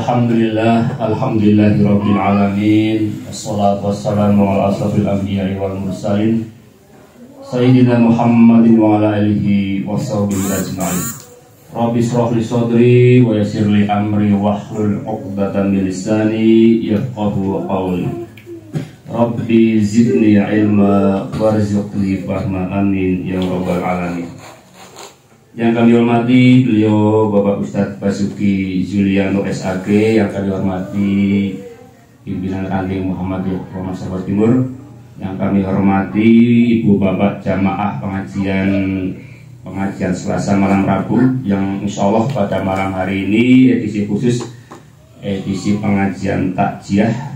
Alhamdulillahirabbil alamin. Wassalatu wassalamu ala asrofil anbiya'i wal mursalin Sayyidina Muhammadin wa ala alihi wa sahbihi ajma'in. Rabbi shrah li sadri wa yassir li amri wahlul 'uqdatam min lisani yafqahu qawli. Rabbi zidni ilma warzuqni fahma, amin ya rabbal alamin. Yang kami hormati beliau Bapak Ustadz Basuki Juliano SAG, yang kami hormati pimpinan ranting Muhammadiyah Provinsi Jawa Timur, yang kami hormati Ibu Bapak Jamaah pengajian Selasa malam Rabu, yang insya Allah pada malam hari ini edisi khusus, edisi pengajian takjiah,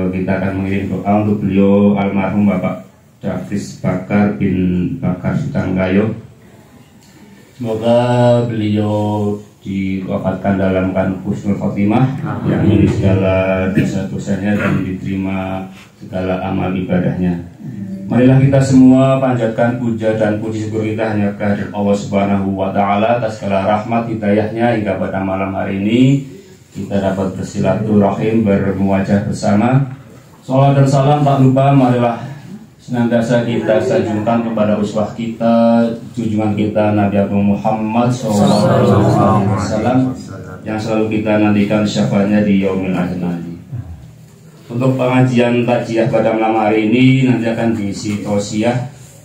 kita akan mengirim doa untuk beliau almarhum Bapak Dafris Bakar bin Bakar Sutanggayo. Semoga beliau diwafatkan dalam keadaan husnul khotimah, yang ini segala dosa-dosanya dan diterima segala amal ibadahnya. Marilah kita semua panjatkan puja dan puji syukur kita hanya kehadirat Allah Subhanahu wa Ta'ala atas segala rahmat hidayahnya hingga pada malam hari ini kita dapat bersilaturahim, bermuajah bersama. Salawat dan salam tak lupa marilah senantiasa kita sanjungkan kepada uswah kita, junjungan kita Nabi Muhammad SAW, yang selalu kita nantikan syafaatnya di yaumil akhir nanti. Untuk pengajian takjiah pada malam hari ini nanti akan diisi tausiah,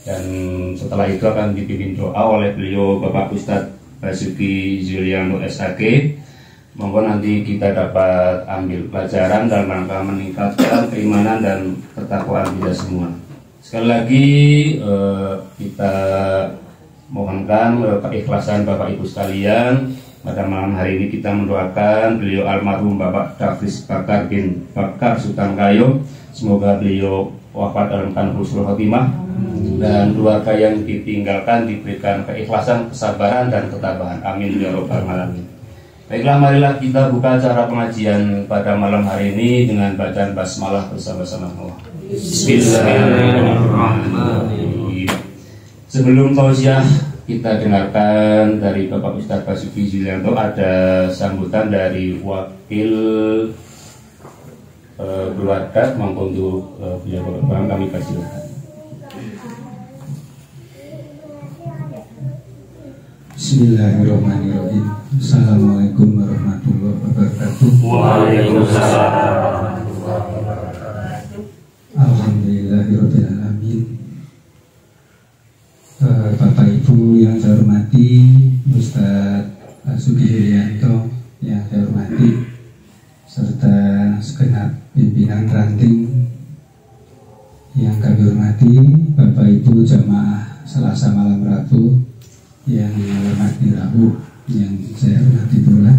dan setelah itu akan dipimpin doa oleh beliau Bapak Ustadz Basuki Juliano SAG. Monggo nanti kita dapat ambil pelajaran dalam rangka meningkatkan keimanan dan ketakwaan kita semua. Sekali lagi kita mohonkan keikhlasan Bapak Ibu sekalian. Pada malam hari ini kita mendoakan beliau almarhum Bapak Dafris Bakar bin Bakar Sutanggayo. Semoga beliau wafat dalam keadaan husnul khotimah dan keluarga yang ditinggalkan diberikan keikhlasan, kesabaran dan ketabahan. Amin ya rabbal alamin. Baiklah, marilah kita buka acara pengajian pada malam hari ini dengan bacaan basmalah bersama-sama. Bismillahirrahmanirrahim. Sebelum tausiah kita dengarkan dari Bapak Ustadz Basuki Julianto, ada sambutan dari wakil keluarga. Monggo untuk beliau Bapak kami persilakan. Bismillahirrahmanirrahim. Assalamualaikum warahmatullahi wabarakatuh. Waalaikumsalam. Alhamdulillahirabbil alamin. Bapak Ibu yang saya hormati, Ustadz Basuki Julianto yang saya hormati, serta segenap pimpinan ranting yang kami hormati, Bapak Ibu jamaah Selasa malam Rabu yang hormati Rabu yang saya hormati pula.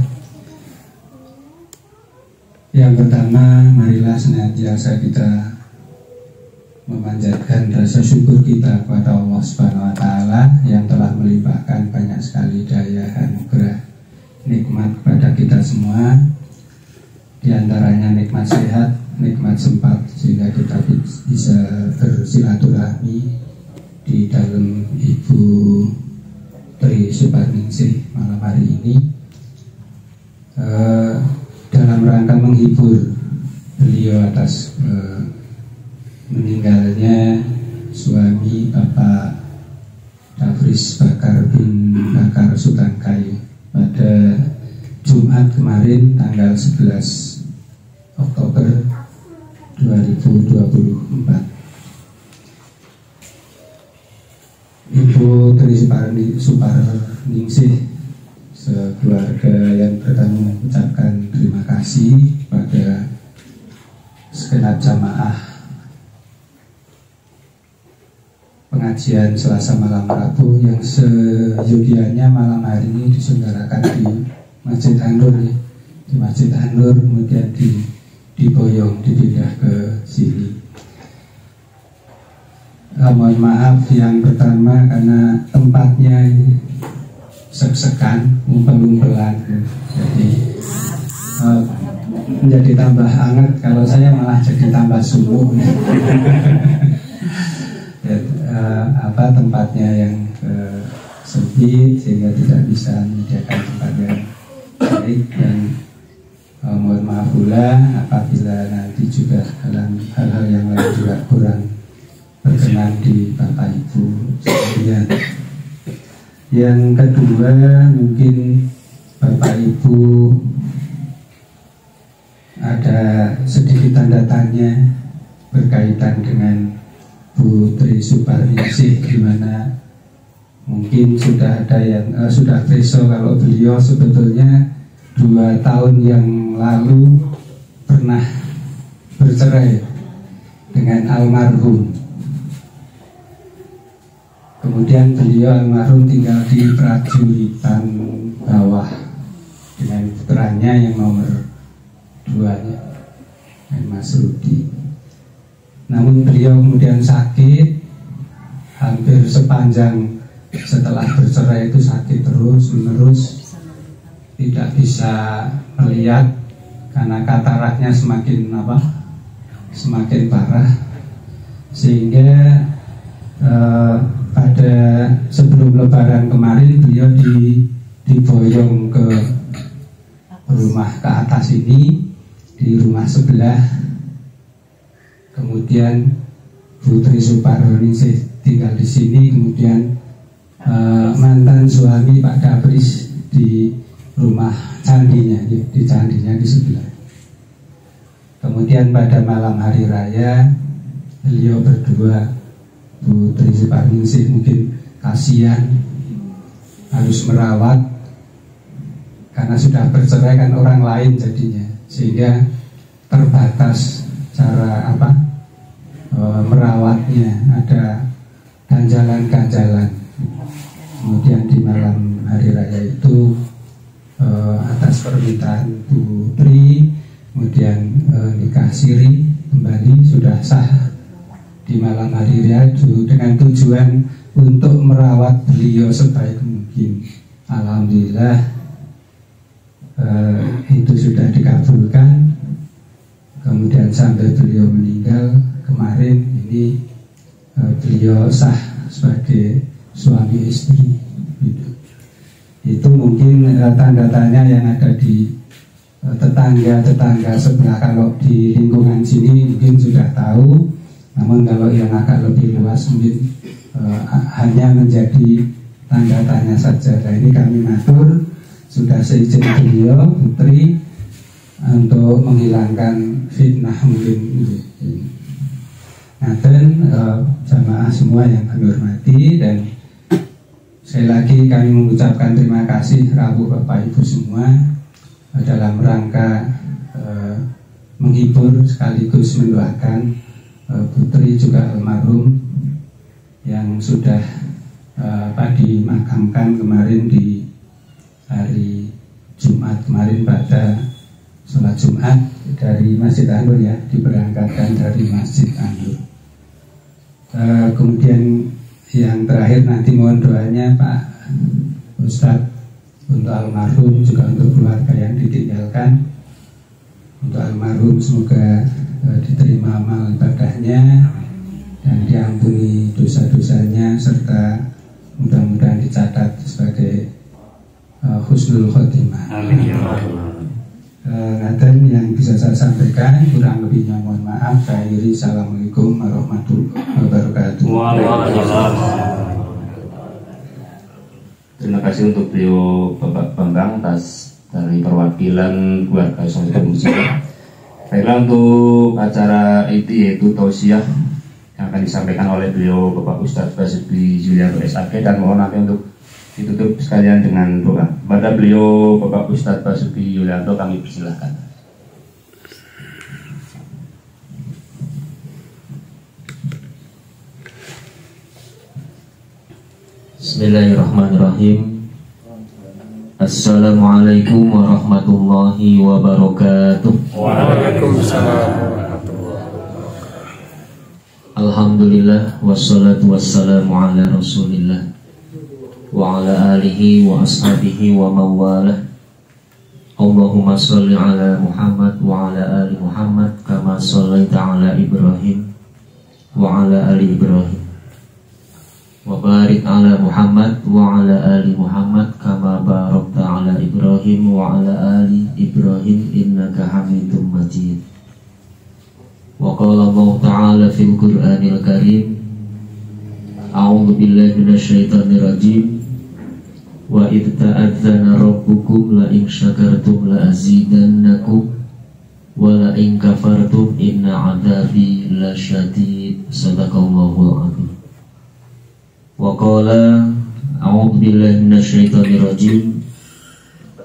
Yang pertama, marilah senantiasa kita memanjatkan rasa syukur kita kepada Allah Subhanahu wa Ta'ala yang telah melimpahkan banyak sekali daya anugerah nikmat kepada kita semua. Di antaranya nikmat sehat, nikmat sempat sehingga kita bisa bersilaturahmi di dalam Ibu Tri Suparningsih malam hari ini, dalam rangka menghibur beliau atas meninggalnya suami Bapak Dafris Bakar bin Bakar Sutanggayo pada Jumat kemarin tanggal 11 Oktober 2024. Ibu Tri Suparningsih sekeluarga yang pertama mengucapkan terima kasih pada segenap jamaah pengajian Selasa malam Rabu yang seyogianya malam hari ini diselenggarakan di Masjid An-Nur, ya. Di Masjid An-Nur, kemudian diboyong dipindah ke sini. Mohon maaf yang pertama karena tempatnya sek-sekan, ngumpul-ngumpulan, jadi menjadi tambah hangat. Kalau saya malah jadi tambah sumuh. Tempatnya yang sempit sehingga tidak bisa menyediakan tempat yang baik, dan mohon maaf pula apabila nanti juga dalam hal-hal yang lain juga kurang berkenan di Bapak Ibu sekalian. Yang kedua, mungkin Bapak Ibu ada sedikit tanda tanya berkaitan dengan Bu Tri Suparningsih, di mana mungkin sudah ada yang sudah preso kalau beliau sebetulnya 2 tahun yang lalu pernah bercerai dengan almarhum. Kemudian beliau almarhum tinggal di Prajuritan Bawah dengan putranya yang nomor 2-nya, dan Mas Rudi. Namun beliau kemudian sakit, hampir sepanjang setelah bercerai itu sakit terus menerus, tidak bisa melihat karena kataraknya semakin parah, sehingga pada sebelum Lebaran kemarin beliau diboyong ke rumah ke atas ini, di rumah sebelah. Kemudian Bu Tri Suparningsih tinggal di sini, kemudian mantan suami Pak Dapris di rumah candinya, di candinya di sebelah. Kemudian pada malam hari raya beliau berdua, Bu Tri Suparningsih mungkin kasihan harus merawat karena sudah bercerai kan orang lain jadinya, sehingga terbatas cara merawatnya, ada ganjalan-ganjalan. Kemudian di malam hari raya itu atas permintaan Bu Tri, kemudian nikah siri kembali sudah sah di malam hari raya itu dengan tujuan untuk merawat beliau sebaik mungkin. Alhamdulillah itu sudah dikabulkan. Kemudian sampai beliau meninggal kemarin ini beliau sah sebagai suami istri. Itu mungkin tanda tanya yang ada di tetangga sebelah. Kalau di lingkungan sini mungkin sudah tahu, namun kalau yang agak lebih luas mungkin hanya menjadi tanda tanya saja. Nah, ini kami matur sudah seizin beliau Putri untuk menghilangkan fitnah mungkin. Ngaten jamaah semua yang kami hormati, dan sekali lagi kami mengucapkan terima kasih rawuh Bapak Ibu semua dalam rangka menghibur sekaligus mendoakan Putri juga almarhum yang sudah dimakamkan kemarin di hari Jumat kemarin pada sholat Jumat dari Masjid An-Nur, ya, diberangkatkan dari Masjid An-Nur. Kemudian yang terakhir nanti mohon doanya Pak Ustadz untuk almarhum, juga untuk keluarga yang ditinggalkan. Untuk almarhum semoga diterima amal ibadahnya dan diampuni dosa-dosanya, serta mudah-mudahan dicatat sebagai husnul khotimah. Amin. Ngaten yang bisa saya sampaikan, kurang lebihnya mohon maaf. Akhiri, assalamualaikum warahmatullahi wabarakatuh. Terima kasih untuk beliau Bapak Bambang atas dari perwakilan keluarga Soleh Musibah. Baiklah, untuk acara itu yaitu tausiah yang akan disampaikan oleh beliau Bapak Ustadz Basuki Yulianto SAG, dan mohon nanti untuk ditutup sekalian dengan doa. Pada beliau Bapak Ustadz Basuki Yulianto kami persilahkan. Bismillahirrahmanirrahim. Assalamualaikum warahmatullahi wabarakatuh. Waalaikumsalam warahmatullahi wabarakatuh. Alhamdulillah wassalatu wassalamu ala Rasulillah wa ala alihi wa ashabihi wa mawalah. Allahumma sholli ala Muhammad wa ala ali Muhammad kama shallaita ala Ibrahim wa ala ali Ibrahim wa barik ala Muhammad wa ala ali Muhammad kama barakta ala Ibrahim wa ala ali Ibrahim innaka Hamidum Majid. Wa qala Allah ta'ala fil Qur'anil Karim, a'udzu billahi minasyaitonir rajim, wa idh ta'adzana rabbukum la in syakartum la azidannakum wa la in kafartum inna 'adzabi lasyadid. Shadaqallahul azim. Wa qala a'udzu billahi minasyaitonir rajim,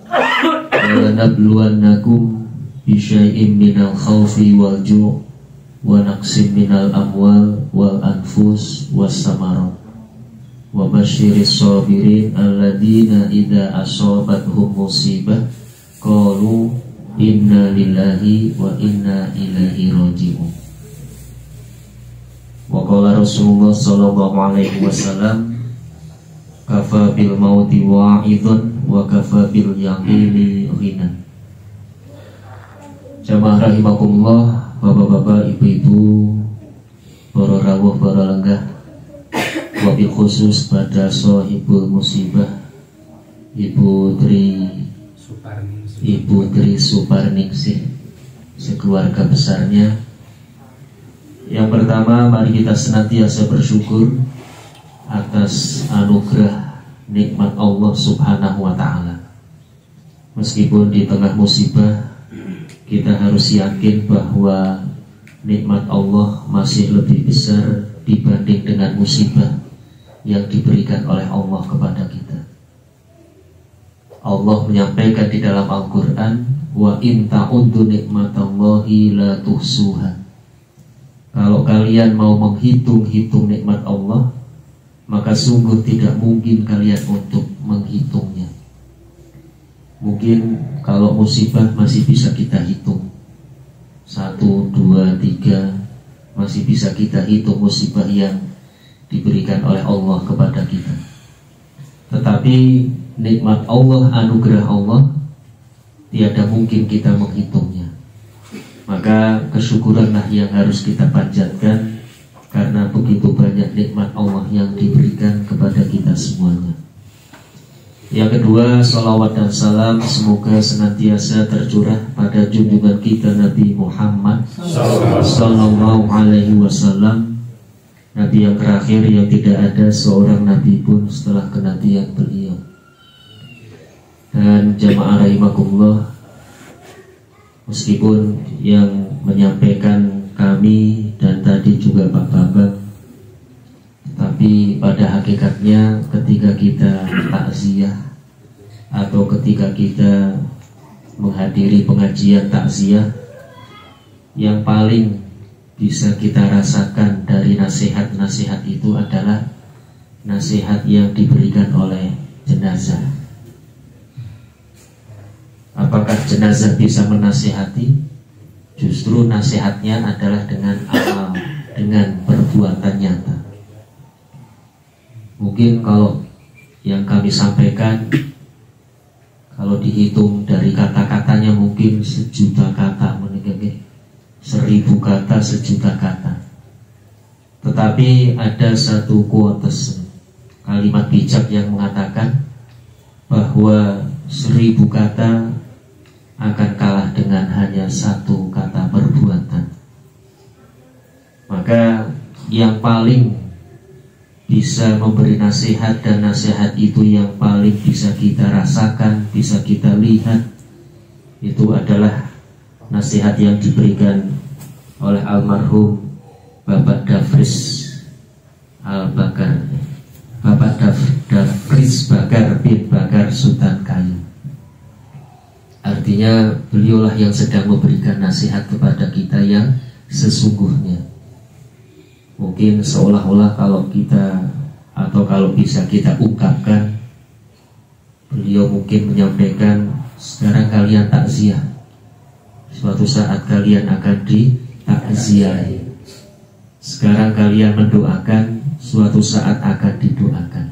wa lanabluwannakum bi syai'in minal khaufi wal ju' wa naqsim minal amwal wal anfus was samarat wa basyiris sabirin alladzina idza asabathum musibah qalu inna lillahi wa inna ilaihi raji'un. Wa qala Rasulullah sallallahu alaihi wasallam, kafa bil mauti wa'idun wa kafa bil yaqini ghina. Jamaah rahimakumullah, bapak-bapak, ibu-ibu, para rawuh, para lenggah, wabil khusus pada sohibul musibah Ibu Tri Suparningsih sekeluarga besarnya. Yang pertama, mari kita senantiasa bersyukur atas anugerah nikmat Allah subhanahu wa ta'ala. Meskipun di tengah musibah, kita harus yakin bahwa nikmat Allah masih lebih besar dibanding dengan musibah yang diberikan oleh Allah kepada kita. Allah menyampaikan di dalam Al-Quran, wa in ta'uddu nikmatallahi la tuhsuha. Kalau kalian mau menghitung-hitung nikmat Allah, maka sungguh tidak mungkin kalian untuk menghitungnya. Mungkin kalau musibah masih bisa kita hitung 1, 2, 3, masih bisa kita hitung musibah yang diberikan oleh Allah kepada kita. Tetapi nikmat Allah, anugerah Allah, tiada mungkin kita menghitungnya. Maka kesyukuranlah yang harus kita panjatkan, karena begitu banyak nikmat Allah yang diberikan kepada kita semuanya. Yang kedua, salawat dan salam semoga senantiasa tercurah pada junjungan kita Nabi Muhammad sallallahu alaihi wasallam, Nabi yang terakhir yang tidak ada seorang nabi pun setelah kenabian beliau. Dan jamaah rahimakumullah, meskipun yang menyampaikan kami dan tadi juga Pak Bambang, tapi pada hakikatnya ketika kita takziah atau ketika kita menghadiri pengajian takziah, yang paling bisa kita rasakan dari nasihat-nasihat itu adalah nasihat yang diberikan oleh jenazah. Apakah jenazah bisa menasihati? Justru nasihatnya adalah dengan amal, dengan perbuatan nyata. Mungkin kalau yang kami sampaikan, kalau dihitung dari kata-katanya mungkin 1.000.000 kata, 1.000 kata, 1.000.000 kata. Tetapi ada satu quotes, kalimat bijak yang mengatakan bahwa 1.000 kata akan kalah dengan hanya 1 kata perbuatan. Maka yang paling bisa memberi nasihat, dan nasihat itu yang paling bisa kita rasakan, bisa kita lihat, itu adalah nasihat yang diberikan oleh almarhum Bapak Dafris Al-Bakar, Bapak Dafris Bakar bin Bakar Sultan Kayu. Artinya beliaulah yang sedang memberikan nasihat kepada kita yang sesungguhnya. Mungkin seolah-olah kalau kita, atau kalau bisa kita ungkapkan, beliau mungkin menyampaikan, sekarang kalian takziah, suatu saat kalian akan ditakziahi. Sekarang kalian mendoakan, suatu saat akan didoakan.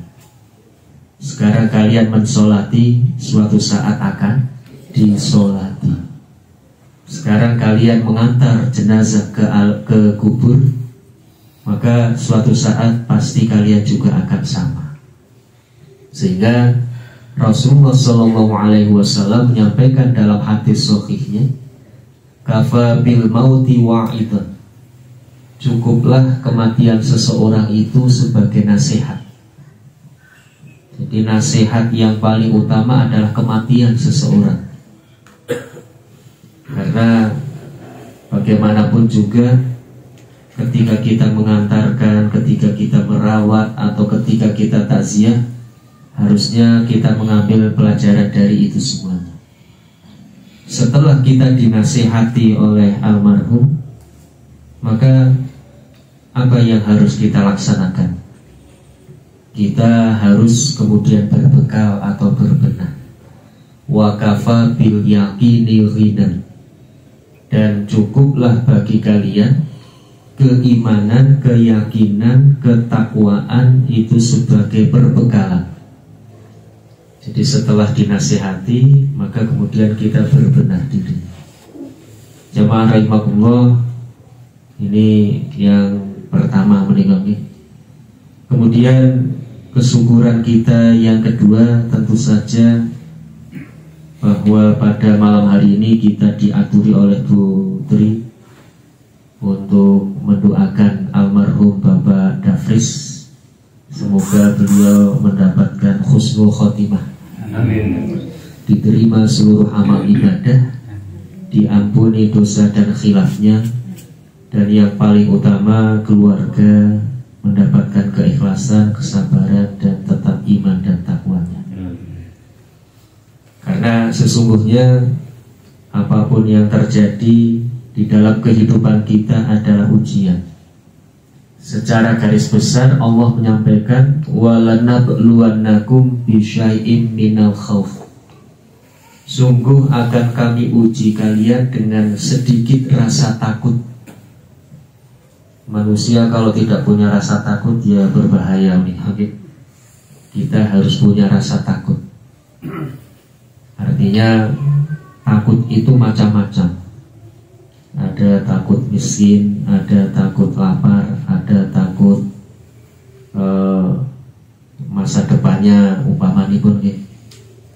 Sekarang kalian mensolati, suatu saat akan disolati. Sekarang kalian mengantar jenazah ke kubur, maka suatu saat pasti kalian juga akan sama. Sehingga Rasulullah SAW menyampaikan dalam hadis sahihnya, kafa bil mauti wa'idan, cukuplah kematian seseorang itu sebagai nasihat. Jadi nasihat yang paling utama adalah kematian seseorang. Karena bagaimanapun juga ketika kita mengantarkan, ketika kita merawat, atau ketika kita takziah, harusnya kita mengambil pelajaran dari itu semuanya. Setelah kita dinasihati oleh almarhum, maka apa yang harus kita laksanakan? Kita harus kemudian berbekal atau berbenah. Wa kafa bil yaqini ghinan, dan cukuplah bagi kalian keimanan, keyakinan, ketakwaan itu sebagai perbekalan. Jadi setelah dinasihati, maka kemudian kita berbenah diri. Jamaah rahimakumullah, ini yang pertama meninggalnya. Kemudian kesyukuran kita yang kedua tentu saja bahwa pada malam hari ini kita diaturi oleh Bu Tri untuk mendoakan almarhum Bapak Dafris. Semoga beliau mendapatkan husnul khotimah. Amin. Diterima seluruh amal ibadah, diampuni dosa dan khilafnya, dan yang paling utama keluarga mendapatkan keikhlasan, kesabaran, dan tetap iman dan takwanya. Karena sesungguhnya apapun yang terjadi di dalam kehidupan kita adalah ujian. Secara garis besar Allah menyampaikan walanabluwannakum bisyai'im minal khauf. Sungguh akan kami uji kalian dengan sedikit rasa takut. Manusia kalau tidak punya rasa takut ya berbahaya nih. Kita harus punya rasa takut. Artinya takut itu macam-macam. Ada takut miskin, ada takut lapar, ada takut masa depannya umpamanya pun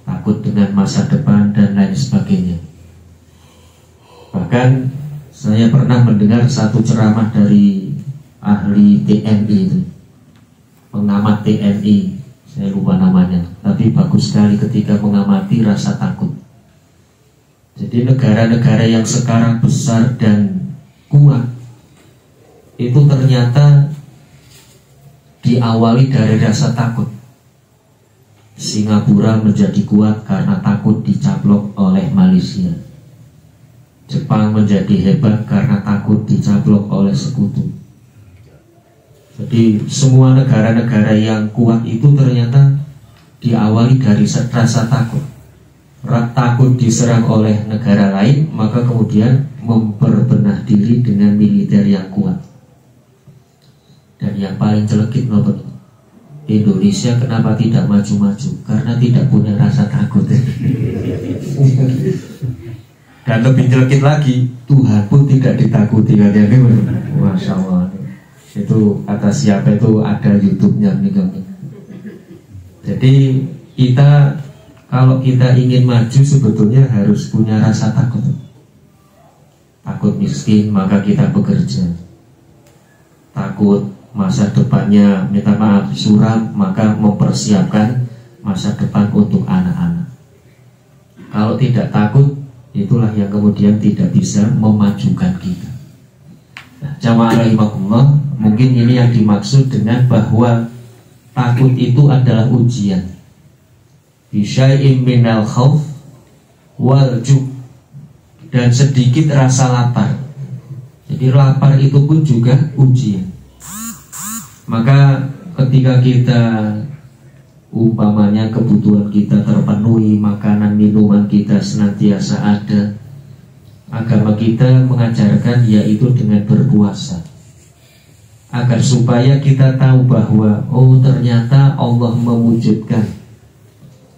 takut dengan masa depan dan lain sebagainya. Bahkan saya pernah mendengar satu ceramah dari ahli TNI itu, pengamat TNI, saya lupa namanya, tapi bagus sekali ketika mengamati rasa takut. Jadi negara-negara yang sekarang besar dan kuat itu ternyata diawali dari rasa takut. Singapura menjadi kuat karena takut dicaplok oleh Malaysia. Jepang menjadi hebat karena takut dicaplok oleh sekutu. Jadi semua negara-negara yang kuat itu ternyata diawali dari rasa takut. Takut diserang oleh negara lain, maka kemudian memperbenah diri dengan militer yang kuat. Dan yang paling celekit nopo, Indonesia kenapa tidak maju-maju? Karena tidak punya rasa takut. Dan lebih celekit lagi, Tuhan pun tidak ditakuti. Masya Allah. Itu kata siapa itu, ada YouTube-nya nih. Jadi kita, kalau kita ingin maju sebetulnya harus punya rasa takut. Takut miskin maka kita bekerja. Takut masa depannya minta maaf suram maka mempersiapkan masa depan untuk anak-anak. Kalau tidak takut, itulah yang kemudian tidak bisa memajukan kita. Nah, jamaah rahimakumullah, mungkin ini yang dimaksud dengan bahwa takut itu adalah ujian. Bisyai'im minal khauf wal ju', dan sedikit rasa lapar. Jadi lapar itu pun juga ujian. Maka ketika kita umpamanya kebutuhan kita terpenuhi, makanan minuman kita senantiasa ada, agama kita mengajarkan yaitu dengan berpuasa, agar supaya kita tahu bahwa oh ternyata Allah mewujudkan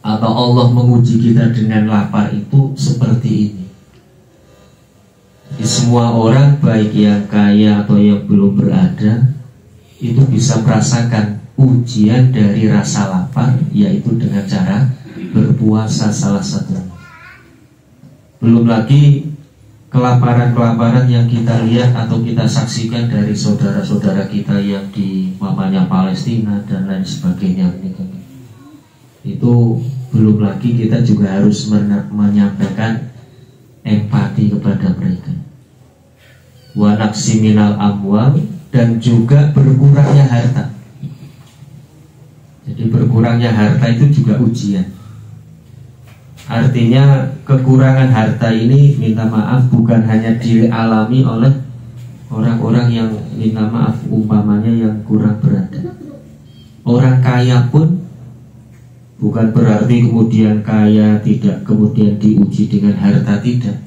atau Allah menguji kita dengan lapar itu seperti ini. Jadi semua orang baik yang kaya atau yang belum berada itu bisa merasakan ujian dari rasa lapar, yaitu dengan cara berpuasa salah satunya. Belum lagi kelaparan-kelaparan yang kita lihat atau kita saksikan dari saudara-saudara kita yang di mamanya Palestina dan lain sebagainya. Itu belum lagi kita juga harus menyampaikan empati kepada mereka. Wa naqsi minal amwal, dan juga berkurangnya harta. Jadi berkurangnya harta itu juga ujian. Artinya kekurangan harta ini, minta maaf, bukan hanya dialami oleh orang-orang yang minta maaf umpamanya yang kurang berada. Orang kaya pun bukan berarti kemudian kaya tidak kemudian diuji dengan harta, tidak.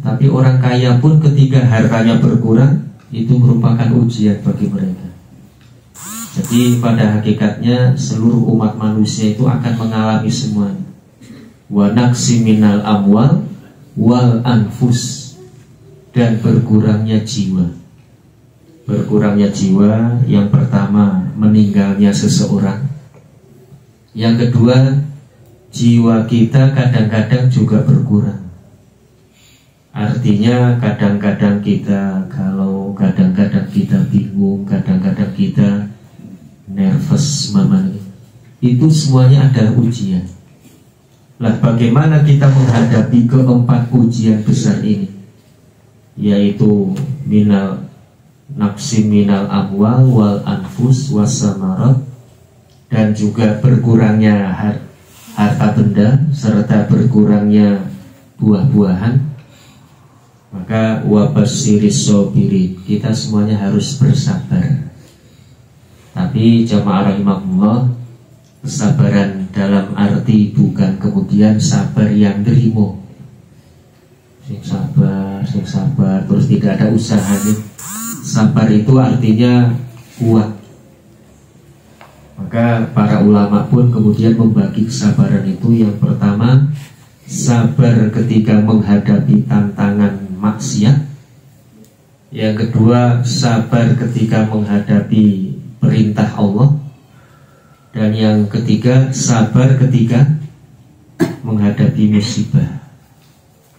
Tapi orang kaya pun ketika hartanya berkurang, itu merupakan ujian bagi mereka. Jadi pada hakikatnya seluruh umat manusia itu akan mengalami semuanya. Wa naqsi minal amwal wal anfus, dan berkurangnya jiwa. Berkurangnya jiwa, yang pertama meninggalnya seseorang. Yang kedua, jiwa kita kadang-kadang juga berkurang. Artinya kadang-kadang kita galau, kadang-kadang kita bingung, kadang-kadang kita nervous mamanya. Itu semuanya adalah ujian. Lah bagaimana kita menghadapi keempat ujian besar ini, yaitu minal naqsi minal amwal wal anfus wasamarat, dan juga berkurangnya harta benda serta berkurangnya buah-buahan. Maka wabasyiris sabirin, kita semuanya harus bersabar. Tapi jamaah rahimahullah, kesabaran dalam arti bukan kemudian sabar yang derimo, sing sabar terus tidak ada usahanya. Sabar itu artinya kuat. Maka para ulama pun kemudian membagi kesabaran itu. Yang pertama, sabar ketika menghadapi tantangan maksiat. Yang kedua, sabar ketika menghadapi perintah Allah. Dan yang ketiga, sabar ketika menghadapi musibah.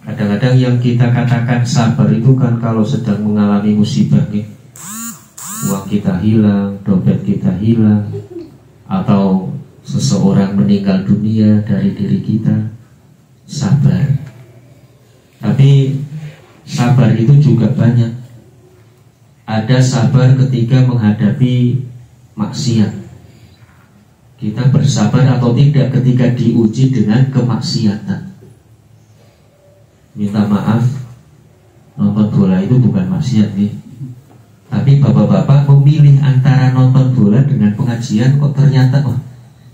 Kadang-kadang yang kita katakan sabar itu kan kalau sedang mengalami musibah nih, uang kita hilang, dompet kita hilang, atau seseorang meninggal dunia dari diri kita, sabar. Tapi sabar itu juga banyak. Ada sabar ketika menghadapi maksiat. Kita bersabar atau tidak ketika diuji dengan kemaksiatan. Minta maaf, nonton bola itu bukan maksiat nih. Tapi bapak-bapak memilih antara nonton bola dengan pengajian, kok ternyata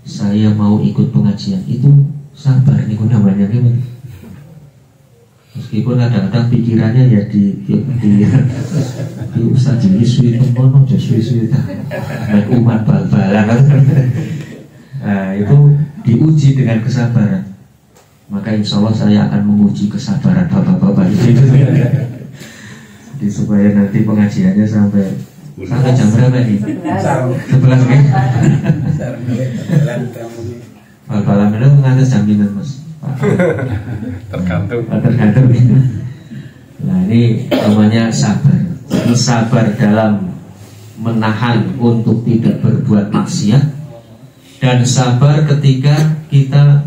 saya mau ikut pengajian. Itu sabar nih namanya nih. Meskipun kadang-kadang pikirannya ya di usah suwi temono aja suwi dan umat bal-balan. Nah, itu diuji dengan kesabaran. Maka insya Allah saya akan menguji kesabaran bapak-bapak itu. Jadi supaya nanti pengajiannya sampai jam berapa nih? 11 nih. Bal-balan itu mengatas jaminan mas. Tergantung. Nah ini namanya sabar. Jadi sabar dalam menahan untuk tidak berbuat maksiat, dan sabar ketika kita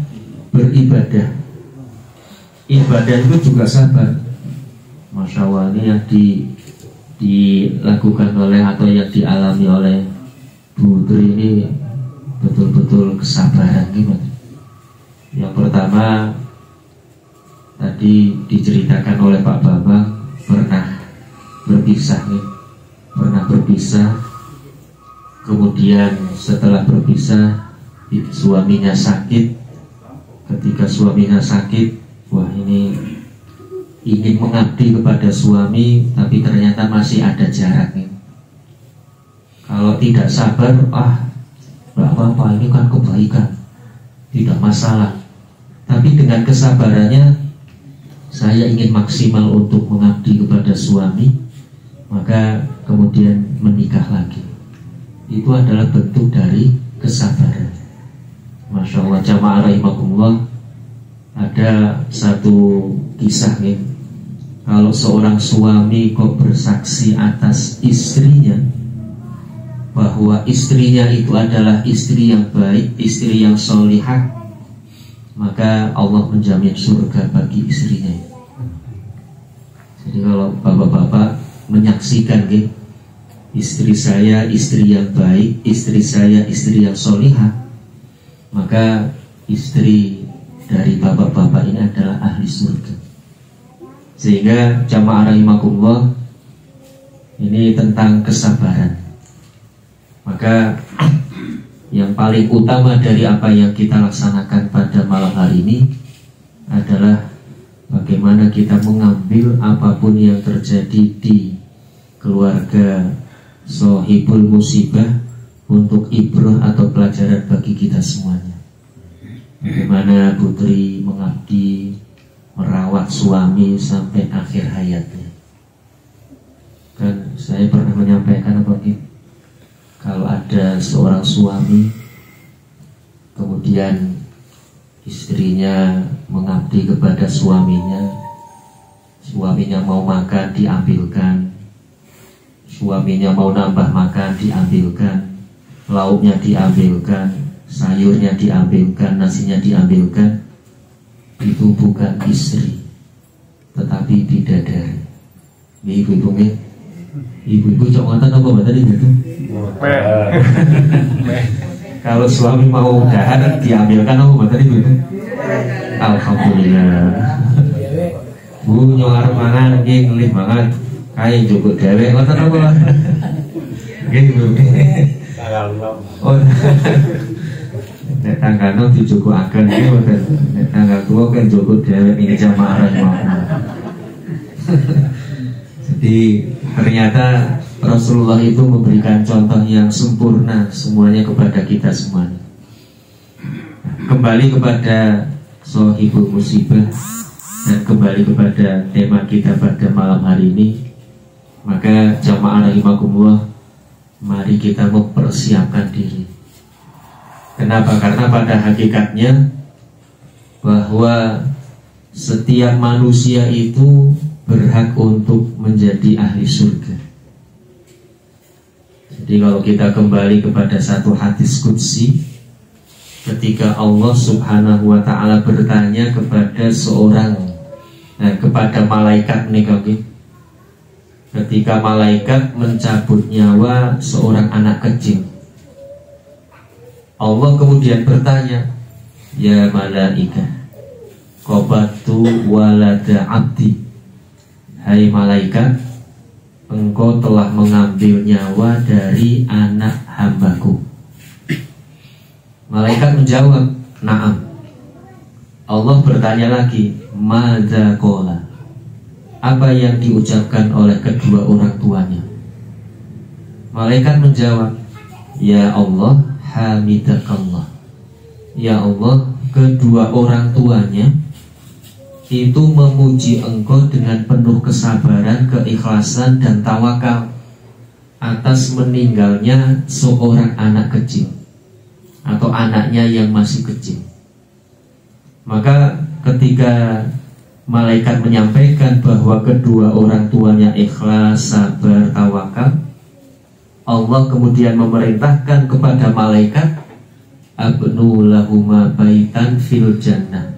beribadah. Ibadah itu juga sabar. Masya Allah, ini yang dilakukan oleh atau yang dialami oleh Bu Tri ini betul-betul kesabaran gimana? Yang pertama tadi diceritakan oleh Pak Bambang pernah berpisah nih, kemudian setelah berpisah suaminya sakit. Ketika suaminya sakit, wah ini ingin mengabdi kepada suami, tapi ternyata masih ada jarak nih. Kalau tidak sabar, nggak apa-apa, ini kan kebaikan, tidak masalah. Tapi dengan kesabarannya, saya ingin maksimal untuk mengabdi kepada suami, maka kemudian menikah lagi. itu adalah bentuk dari kesabaran. Masya Allah, jamaah rahimakumullah, ada satu kisah nih. Kalau seorang suami kok bersaksi atas istrinya bahwa istrinya itu adalah istri yang baik, istri yang solihah, maka Allah menjamin surga bagi istrinya. Jadi kalau bapak-bapak menyaksikan gitu, istri saya istri yang baik, istri saya istri yang solihah, maka istri dari bapak-bapak ini adalah ahli surga. Sehingga jamaah rahimakumullah, ini tentang kesabaran. Maka yang paling utama dari apa yang kita laksanakan pada malam hari ini adalah bagaimana kita mengambil apapun yang terjadi di keluarga sohibul musibah untuk ibrah atau pelajaran bagi kita semuanya. Bagaimana putri mengabdi merawat suami sampai akhir hayatnya. Kan saya pernah menyampaikan apa gitu, kalau ada seorang suami kemudian istrinya mengabdi kepada suaminya, suaminya mau makan diambilkan, suaminya mau nambah makan diambilkan, lauknya diambilkan, sayurnya diambilkan, nasinya diambilkan. Itu bukan istri, tetapi bidadari. Ibu-ibu nih, ibu-ibu cok ngoten apa mboten itu? Kalau suami mau dahar diambilkan apa mboten itu? Alhamdulillah. Bu nyuar mangan nggih ngelih mangan, kae njupuk dhewe ngoten apa? Nggih Bu. Oh. Nek tanggal no dijukukaken iki mboten. Nek tanggal tuwa kan njupuk dhewe ini jamaah rahimakumullah. Jadi ternyata Rasulullah itu memberikan contoh yang sempurna semuanya kepada kita semuanya. Kembali kepada sohibul musibah dan kembali kepada tema kita pada malam hari ini, maka jamaah rahimakumullah, mari kita mempersiapkan diri. Kenapa? Karena pada hakikatnya bahwa setiap manusia itu berhak untuk menjadi ahli surga. Jadi kalau kita kembali kepada satu hadis qudsi, ketika Allah subhanahu wa ta'ala bertanya kepada kepada malaikat nih, ketika malaikat mencabut nyawa seorang anak kecil, Allah kemudian bertanya, ya malaikat, qabatu walada abdi. Hai malaikat, engkau telah mengambil nyawa dari anak hambaku. Malaikat menjawab, na'am. Allah bertanya lagi, madza qala? Apa yang diucapkan oleh kedua orang tuanya? Malaikat menjawab, ya Allah, hamidakallah. Ya Allah, kedua orang tuanya itu memuji engkau dengan penuh kesabaran, keikhlasan dan tawakal atas meninggalnya seorang anak kecil atau anaknya yang masih kecil. Maka ketika malaikat menyampaikan bahwa kedua orang tuanya ikhlas, sabar, tawakal, Allah kemudian memerintahkan kepada malaikat, abnu lahuma baitan fil jannah.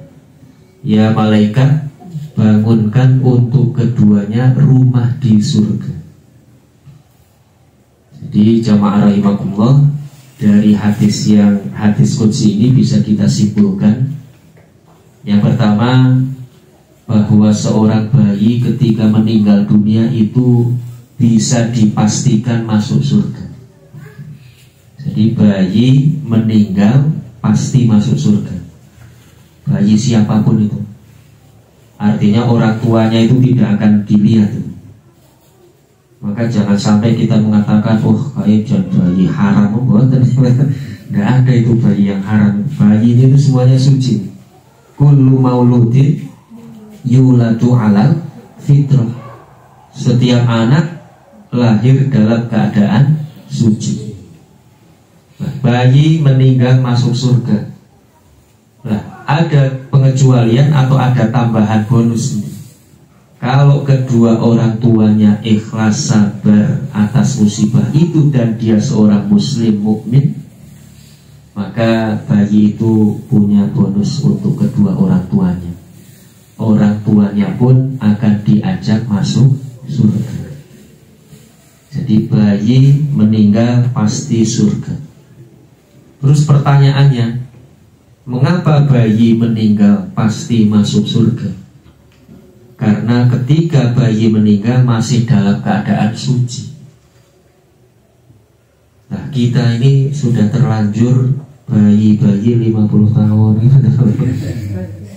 Ya malaikat, bangunkan untuk keduanya rumah di surga. Jadi jamaah rahimakumullah, dari hadis qudsi ini bisa kita simpulkan, yang pertama, bahwa seorang bayi ketika meninggal dunia itu bisa dipastikan masuk surga. Jadi bayi meninggal pasti masuk surga, bayi siapapun itu. Artinya orang tuanya itu tidak akan dilihat. Maka jangan sampai kita mengatakan, oh kayak bayi haram. Tidak ada itu bayi yang haram. Bayi itu semuanya suci. Kullu mauludin yuladu alal fitrah. Setiap anak lahir dalam keadaan suci. bayi meninggal masuk surga. Nah, ada pengecualian atau ada tambahan bonus ini. Kalau kedua orang tuanya ikhlas sabar atas musibah itu dan dia seorang muslim mukmin, maka bayi itu punya bonus untuk kedua orang tuanya. Orang tuanya pun akan diajak masuk surga. Jadi bayi meninggal pasti surga. Terus pertanyaannya, mengapa bayi meninggal pasti masuk surga? Karena ketika bayi meninggal masih dalam keadaan suci. Nah, kita ini sudah terlanjur bayi-bayi 50 tahun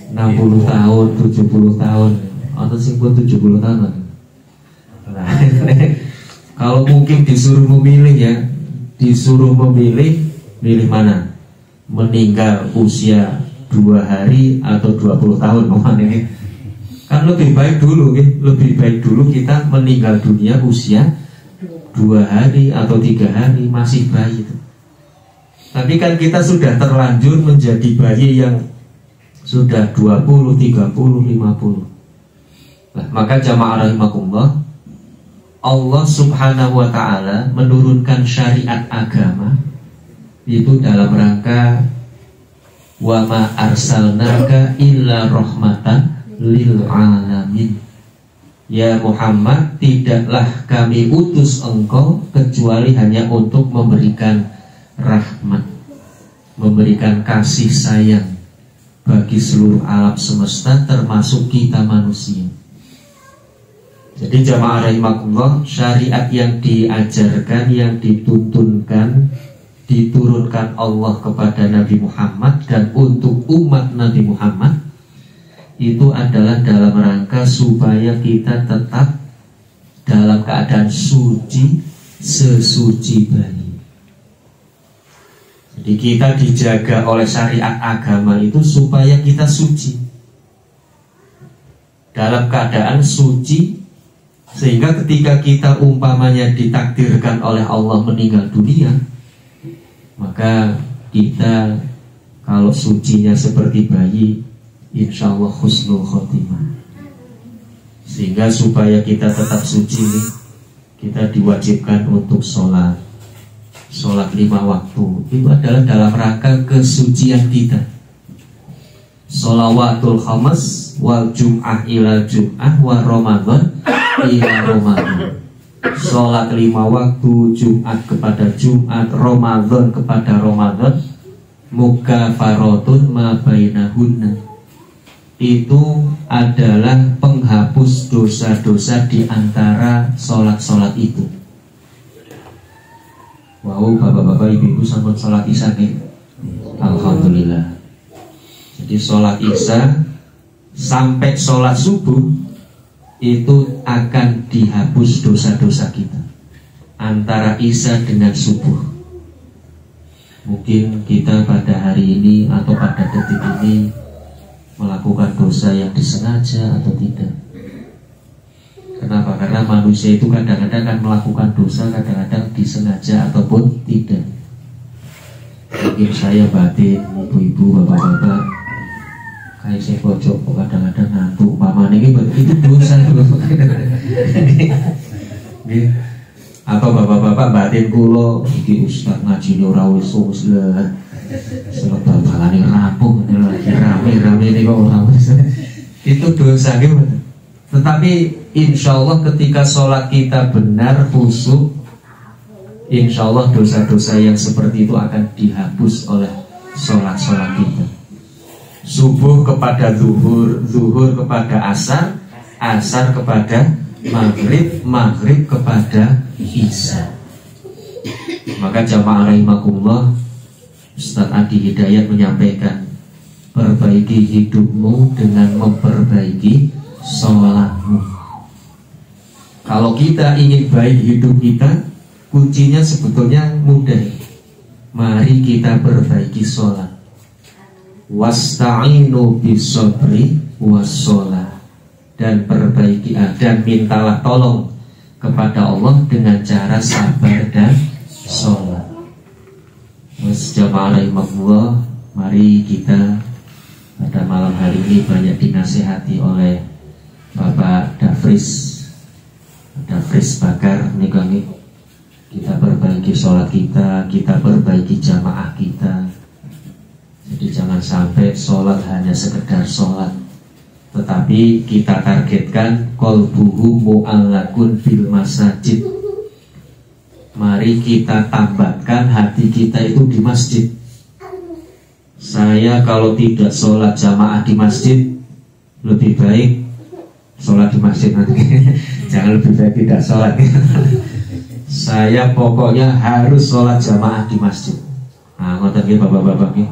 60 tahun, 70 tahun atau 70 tahun. Nah, kalau mungkin disuruh memilih ya, disuruh memilih, milih mana? Meninggal usia 2 hari atau 20 tahun ini. Kan lebih baik dulu ya, lebih baik dulu kita meninggal dunia usia 2 hari atau 3 hari masih bayi itu. Tapi kan kita sudah terlanjur menjadi bayi yang sudah 20, 30, 50. Nah, maka jamaah rahimakumullah, Allah subhanahu wa ta'ala menurunkan syariat agama itu dalam rangka wa ma arsalnaka illa rahmatan lil alamin. Ya Muhammad, tidaklah kami utus engkau kecuali hanya untuk memberikan rahmat, memberikan kasih sayang bagi seluruh alam semesta termasuk kita manusia. Jadi jamaah rahimakumullah, syariat yang diajarkan, yang dituntunkan, diturunkan Allah kepada Nabi Muhammad dan untuk umat Nabi Muhammad itu adalah dalam rangka supaya kita tetap dalam keadaan suci, sesuci bayi. Jadi kita dijaga oleh syariat agama itu supaya kita suci, dalam keadaan suci, sehingga ketika kita umpamanya ditakdirkan oleh Allah meninggal dunia, maka kita kalau sucinya seperti bayi, insya Allah husnul khotimah. Sehingga supaya kita tetap suci nih, kita diwajibkan untuk sholat 5 waktu. Itu adalah dalam rangka kesucian kita. Sholawatul khamas wal jum'ah ila jum'ah wa ramadan ila ramadan. Sholat 5 waktu, Jumat kepada Jumat, Ramadan kepada Ramadan, mukafaratun ma bainahunna. Itu adalah penghapus dosa-dosa di antara sholat-sholat itu. Wow, bapak-bapak, ibu-ibu sambut sholat isya nih. Alhamdulillah. Jadi sholat isya sampai sholat subuh itu akan dihapus dosa-dosa kita antara isya dengan subuh. Mungkin kita pada hari ini atau pada detik ini melakukan dosa yang disengaja atau tidak. Kenapa? Karena manusia itu kadang-kadang kan melakukan dosa, kadang-kadang disengaja ataupun tidak. Mungkin saya batin, ibu-ibu, bapak-bapak, kayak saya pojok kadang-kadang ngantuk, paman ini itu dosa. Atau bapak-bapak batin kulo iki ustaz ngaji ora wis lah. Sebab balane rampung lagi rame-rame ini kok ora wis. Itu dosa gitu. Tetapi insya Allah ketika sholat kita benar khusyuk, insya Allah dosa-dosa yang seperti itu akan dihapus oleh sholat-sholat kita. Subuh kepada zuhur, zuhur kepada asar, asar kepada maghrib, maghrib kepada isya. Maka jamaah rahimakumullah, Ustaz Adi Hidayat menyampaikan, perbaiki hidupmu dengan memperbaiki sholatmu. Kalau kita ingin baik hidup kita, kuncinya sebetulnya mudah. Mari kita perbaiki sholat. Wasta'inu bisabri wassalah, dan perbaiki dan mintalah tolong kepada Allah dengan cara sabar dan sholat. Jamaah rahimahullah, mari kita pada malam hari ini banyak dinasihati oleh Bapak Dafris Bakar nih. Kita perbaiki sholat kita perbaiki jamaah kita. Jadi jangan sampai sholat hanya sekedar sholat, tetapi kita targetkan qalbuhu mu'allakun bil masajid. Mari kita tambahkan hati kita itu di masjid. Saya kalau tidak sholat jamaah di masjid, lebih baik sholat di masjid nanti. Jangan lebih baik tidak sholat. Saya pokoknya harus sholat jamaah di masjid. Nah, ngoten nggih bapak-bapak nggih.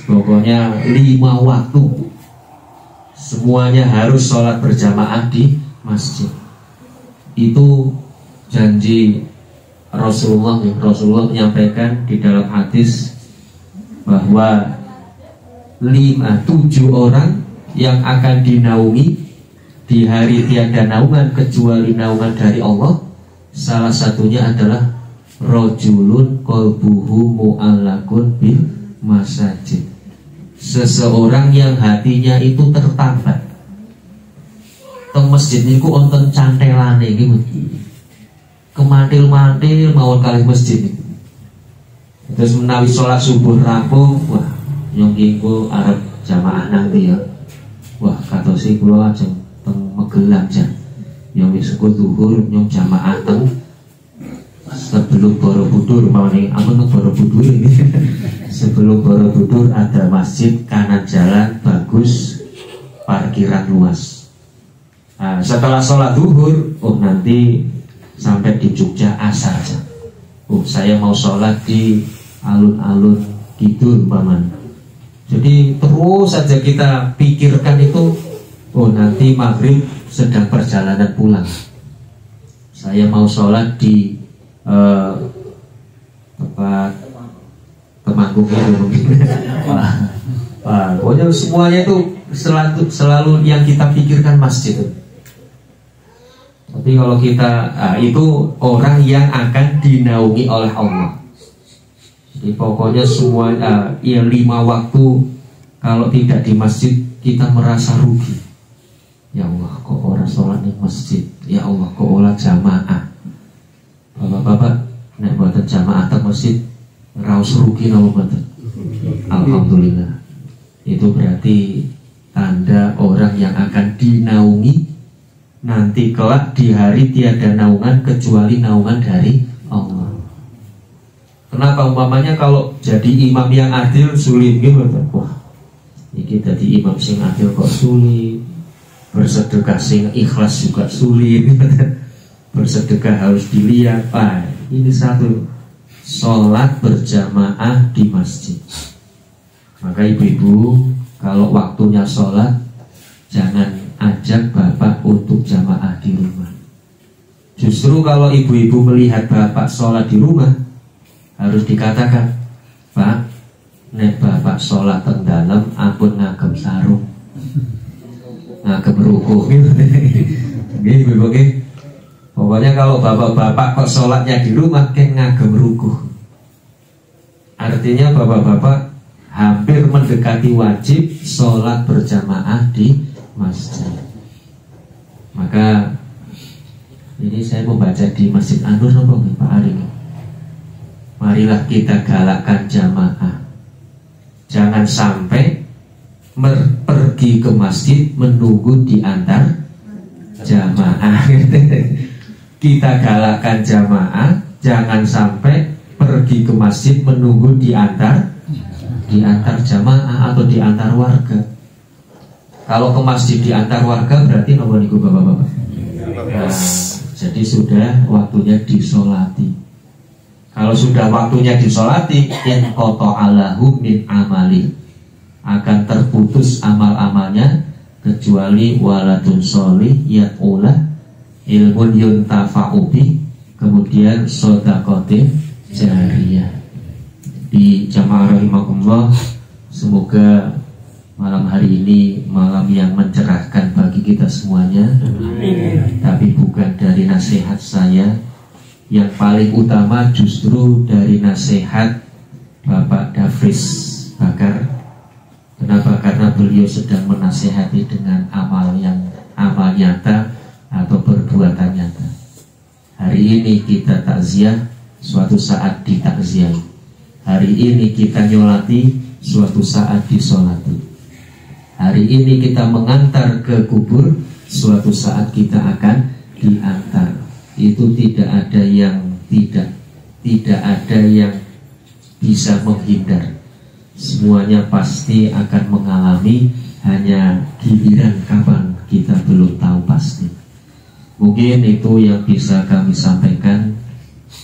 Pokoknya 5 waktu semuanya harus sholat berjamaah di masjid. Itu janji Rasulullah. Rasulullah menyampaikan di dalam hadis bahwa 7 orang yang akan dinaungi di hari tiada naungan kecuali naungan dari Allah. Salah satunya adalah rojulun qalbuhu mu'allakun bil masajid. Seseorang yang hatinya itu tertambat teng masjid niku wonten cantelane iki, kemantil-mantil mawon kalih masjid niku. Terus menawi sholat subuh rampung, wah nyong iku arep jamaah nanti ya. Wah katosi kula ajeng teng Magelang jan. Nyong wis zuhur nyong jamaah teng sebelum Borobudur mawon ampun Borobudur ini. Sebelum Borobudur ada masjid kanan jalan bagus, parkiran luas. Nah, setelah sholat zuhur, nanti sampai di Jogja asar aja. Saya mau sholat di alun-alun kidul paman. Jadi terus saja kita pikirkan itu, nanti maghrib sedang perjalanan pulang. Saya mau sholat di tempat Temanggung itu. Pokoknya semuanya itu selalu yang kita pikirkan masjid. Tapi kalau kita itu orang yang akan dinaungi oleh Allah. Jadi pokoknya semua 5 waktu kalau tidak di masjid kita merasa rugi. Ya Allah, kok orang sholat di masjid? Ya Allah, kok orang jamaah? Bapak-bapak, nek buatan jamaah di masjid raus rugi napa mboten? Alhamdulillah. Itu berarti tanda orang yang akan dinaungi nanti kelak di hari tiada naungan kecuali naungan dari Allah. Kenapa umpamanya kalau jadi imam yang adil sulit gitu? Wah, ini jadi imam sing adil kok sulit. Bersedekah sing ikhlas juga sulit. Bersedekah harus dilihat. Ini satu, sholat berjamaah di masjid. Maka ibu-ibu kalau waktunya sholat jangan ajak bapak untuk jamaah di rumah. Justru kalau ibu-ibu melihat bapak sholat di rumah, harus dikatakan, Pak, nek bapak sholat teng dalam, ampun ngagem sarung, ngagem rukuh. Ibu-ibu, pokoknya kalau bapak-bapak kok sholatnya di rumah, kan ngagem rukuh. Artinya bapak-bapak hampir mendekati wajib sholat berjamaah di masjid. Maka ini saya membaca di Masjid An-Nur Pak Ari. Marilah kita galakkan jamaah. Jangan sampai pergi ke masjid menunggu di antar jamaah. Kita galakkan jamaah, jangan sampai pergi ke masjid menunggu di antar jamaah atau di antar warga. Kalau ke masjid di antar warga berarti nomor niku bapak-bapak. Nah, jadi sudah waktunya disolati. Kalau sudah waktunya disolati, in qata'alahu min amali, akan terputus amal-amalnya kecuali waladun sholih yad'ulah, ilmun yuntafa'u bi, kemudian shadaqatin jariyah. Di jamaah rahimakumullah, semoga malam hari ini malam yang mencerahkan bagi kita semuanya. Amin. Tapi bukan dari nasihat saya, yang paling utama justru dari nasihat Bapak Dafris Bakar. Kenapa? Karena beliau sedang menasihati dengan amal nyata atau perbuatan nyata. Hari ini kita takziah, suatu saat ditakziahi. Hari ini kita nyolati, suatu saat disolati. Hari ini kita mengantar ke kubur, suatu saat kita akan diantar. Itu tidak ada yang tidak ada yang bisa menghindar. Semuanya pasti akan mengalami, hanya giliran kapan kita belum tahu pasti. Mungkin itu yang bisa kami sampaikan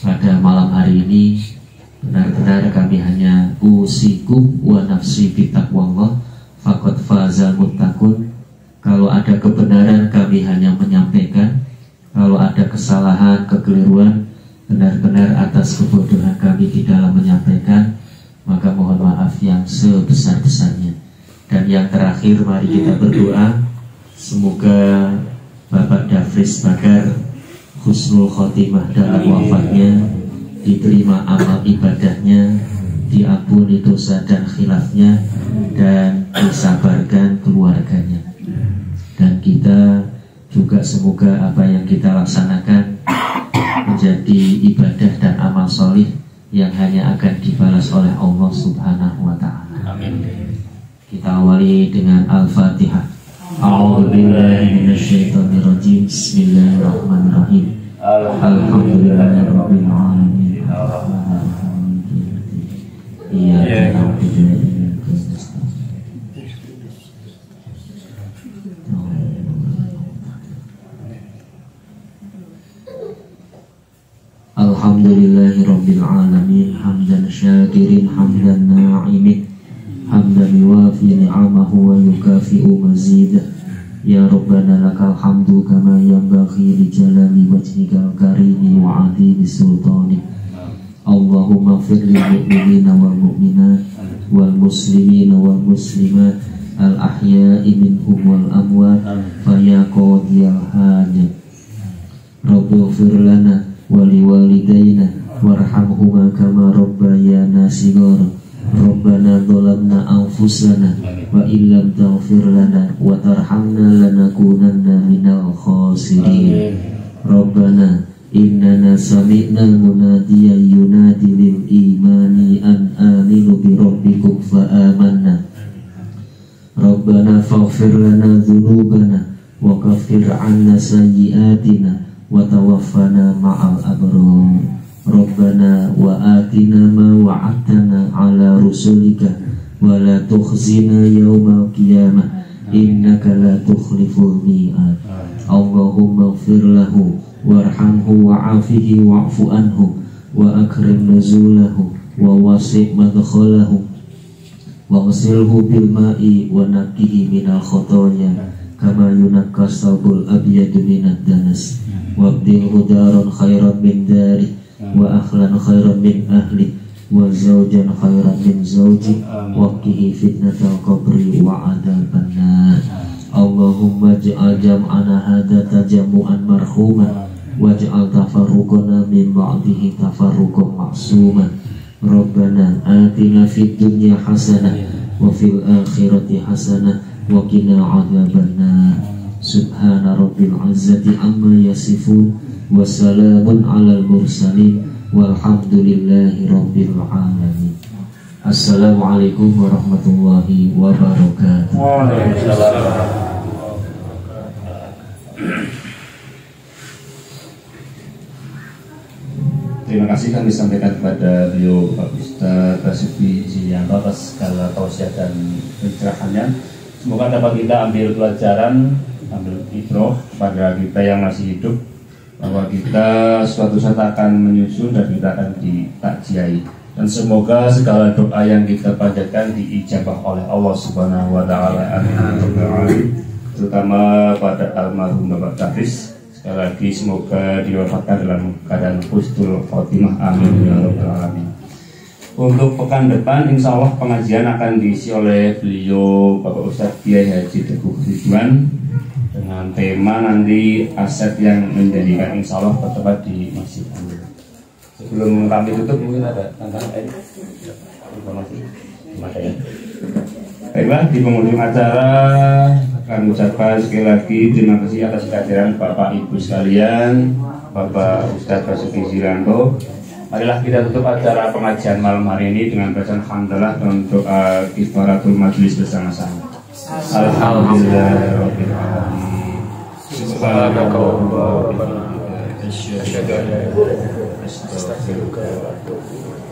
pada malam hari ini. Benar-benar kami hanya usikum wa nafsi bitaqwallah faqad fazal muttaqun. Kalau ada kebenaran kami hanya menyampaikan. Kalau ada kesalahan, kekeliruan, benar-benar atas kebodohan kami di dalam menyampaikan, maka mohon maaf yang sebesar-besarnya. Dan yang terakhir, mari kita berdoa semoga Bapak Dafris Bakar husnul khotimah dalam wafatnya, diterima amal ibadahnya, diampuni dosa dan khilafnya, dan disabarkan keluarganya. Dan kita juga semoga apa yang kita laksanakan menjadi ibadah dan amal solih yang hanya akan dibalas oleh Allah Subhanahu wa Ta'ala. Amin. Kita awali dengan Al-Fatihah. A'udzubillahi minasyaitonirrajim. Bismillahirrahmanirrahim. Alhamdulillahirabbil alamin. Iyyaka na'budu wa iyyaka nasta'in. Alhamdulillahirabbil alamin. Hamdan syakirin, hamdan na'imin, hamdan yuwafi ni'amahu wa yukafi'u mazidah. Ya Rabbana lakal hamdu kama yanbaghi li jalali wajhikal karimi wa 'azimi sultanik. Allahumma ighfir lil mu'minina wal mu'minat wal muslimina wal muslimat al ahya'i minhum wal amwat fa ya qadiyal hajat. Rabbighfir lana wa liwalidayna warhamhuma kama rabbayana shighara. Rabbana dhalamna anfusana wa illam taghfir lana wa tarhamna lanakunanna minal khasirin. Rabbana innana sami'na munadiyan yunadi lil imani an aminu bi rabbikum fa amanna. Rabbana faghfir lana dhunubana wa kaffir 'anna sayyi'atina wa tawaffana ma'al abrar. Rabbana wa atina ma wa'adtana ala rusulika wa la tukhzina yawmal qiyamah innaka la tukhliful mi'ad. Allahumma ighfir lahu warhamhu wa'afihi wa'fu anhu wa akrim nuzulahu wa wasi' madkhalahu wa ghsilhu bil ma'i wa naqqihi minal khotoya kama yunaqqa thawbul abyadu minad danas wa abdilhu daran khairan min dari wa akhlan khairan min ahli wa zawjan khairan min zawji wa qihi fitnatal qabri wa adzaban nar. Allahumma ij'al jam'ana hadza tajammu'an marhuman waj'al tafarruqana min ba'dihi tafarruqan ma'suman. Rabbana atina fid dunya hasanah wa fil akhirati hasanah wa qina adzabannar. Subhana rabbil izzati amma yasifun wa salamun alal mursalin walhamdulillahi rabbil alamin. Assalamualaikum warahmatullahi wabarakatuh. Waalaikumsalam. Terima kasih kami sampaikan kepada beliau Pak Ustaz Basuki Zilianto atas segala tausiah dan pencerahannya. Semoga dapat kita ambil pelajaran, ambil ibroh pada kita yang masih hidup, bahwa kita suatu saat akan menyusun dan kita akan ditakziahi. Dan semoga segala doa yang kita panjatkan diijabah oleh Allah Subhanahu wa Ta'ala. Amin. Terutama pada almarhum Bapak Dafris. Sekali lagi semoga diwafatkan dalam keadaan husnul khotimah. Amin ya rabbal alamin. Untuk pekan depan insya Allah pengajian akan diisi oleh beliau Bapak Ustadz Kiai Haji Teguh Ridwan dengan tema nanti aset yang menjadikan insya Allah bertempat di Masjid Anur. Sebelum kami tutup mungkin ada tantangan informasi masa ya. Baiklah, di penghujung acara akan mengucapkan sekali lagi terima kasih atas kehadiran Bapak Ibu sekalian, Bapak Ustadz Basuki Ziranto. Marilah kita tutup acara pengajian malam hari ini dengan bacaan hamdalah untuk kifaratul majelis bersama-sama. Alhamdulillahirabbil alamin. Subhanakallahumma wa bihamdika asyhadu an la ilaha illa anta astaghfiruka wa atubu ilaik.